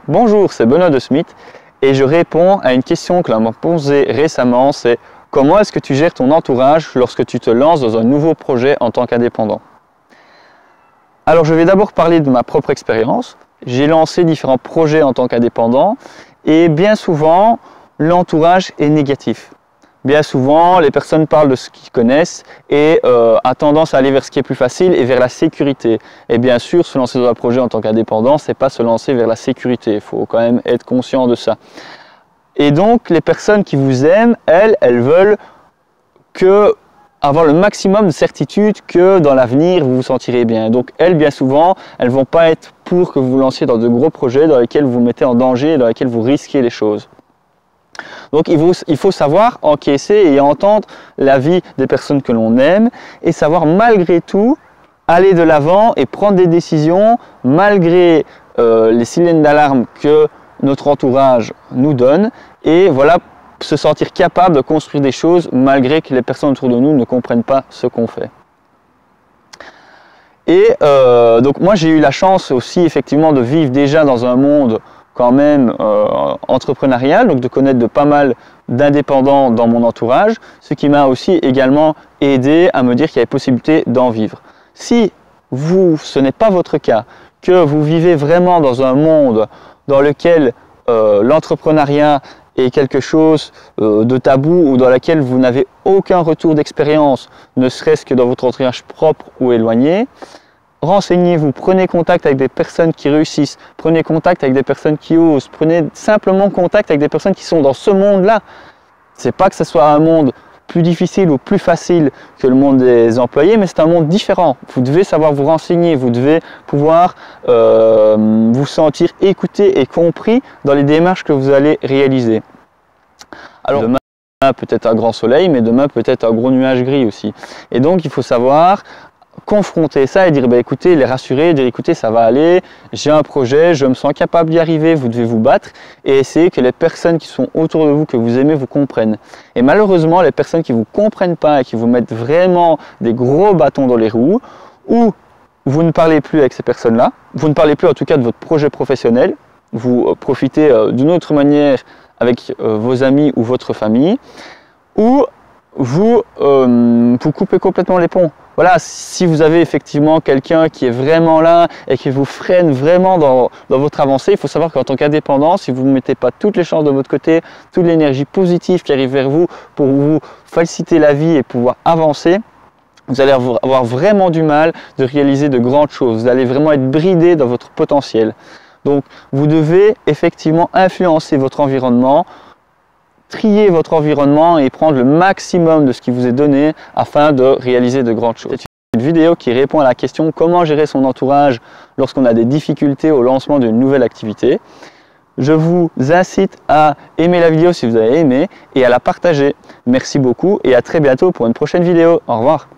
Bonjour, c'est Benoît de Smith et je réponds à une question que l'on m'a posée récemment, c'est comment est-ce que tu gères ton entourage lorsque tu te lances dans un nouveau projet en tant qu'indépendant? Alors je vais d'abord parler de ma propre expérience. J'ai lancé différents projets en tant qu'indépendant et bien souvent l'entourage est négatif. Bien souvent, les personnes parlent de ce qu'ils connaissent et a tendance à aller vers ce qui est plus facile et vers la sécurité. Et bien sûr, se lancer dans un projet en tant qu'indépendant, c'est pas se lancer vers la sécurité. Il faut quand même être conscient de ça. Et donc, les personnes qui vous aiment, elles veulent avoir le maximum de certitude que dans l'avenir, vous vous sentirez bien. Donc, elles, bien souvent, elles vont pas être pour que vous vous lanciez dans de gros projets dans lesquels vous vous mettez en danger et dans lesquels vous risquez les choses. Donc il faut savoir encaisser et entendre l'avis des personnes que l'on aime et savoir malgré tout aller de l'avant et prendre des décisions malgré les sirènes d'alarme que notre entourage nous donne et voilà, se sentir capable de construire des choses malgré que les personnes autour de nous ne comprennent pas ce qu'on fait. Et donc moi j'ai eu la chance aussi effectivement de vivre déjà dans un monde quand même entrepreneurial, donc de connaître de pas mal d'indépendants dans mon entourage, ce qui m'a aussi également aidé à me dire qu'il y avait possibilité d'en vivre. Si ce n'est pas votre cas, que vous vivez vraiment dans un monde dans lequel l'entrepreneuriat est quelque chose de tabou ou dans lequel vous n'avez aucun retour d'expérience, ne serait-ce que dans votre entourage propre ou éloigné, renseignez-vous, prenez contact avec des personnes qui réussissent, prenez contact avec des personnes qui osent, prenez simplement contact avec des personnes qui sont dans ce monde-là. C'est pas que ce soit un monde plus difficile ou plus facile que le monde des employés, mais c'est un monde différent. Vous devez savoir vous renseigner, vous devez pouvoir vous sentir écouté et compris dans les démarches que vous allez réaliser. Alors demain peut-être un grand soleil, mais demain peut-être un gros nuage gris aussi. Et donc il faut savoir confronter ça et dire bah, écoutez, les rassurer, dire écoutez ça va aller, j'ai un projet, je me sens capable d'y arriver, vous devez vous battre et essayer que les personnes qui sont autour de vous, que vous aimez, vous comprennent. Et malheureusement les personnes qui ne vous comprennent pas et qui vous mettent vraiment des gros bâtons dans les roues, ou vous ne parlez plus avec ces personnes-là, vous ne parlez plus en tout cas de votre projet professionnel, vous profitez d'une autre manière avec vos amis ou votre famille, ou vous coupez complètement les ponts. Voilà, si vous avez effectivement quelqu'un qui est vraiment là et qui vous freine vraiment dans votre avancée, il faut savoir qu'en tant qu'indépendant, si vous ne mettez pas toutes les chances de votre côté, toute l'énergie positive qui arrive vers vous pour vous faciliter la vie et pouvoir avancer, vous allez avoir vraiment du mal de réaliser de grandes choses. Vous allez vraiment être bridé dans votre potentiel. Donc, vous devez effectivement influencer votre environnement, trier votre environnement et prendre le maximum de ce qui vous est donné afin de réaliser de grandes choses. C'est une vidéo qui répond à la question comment gérer son entourage lorsqu'on a des difficultés au lancement d'une nouvelle activité. Je vous incite à aimer la vidéo si vous avez aimé et à la partager. Merci beaucoup et à très bientôt pour une prochaine vidéo. Au revoir.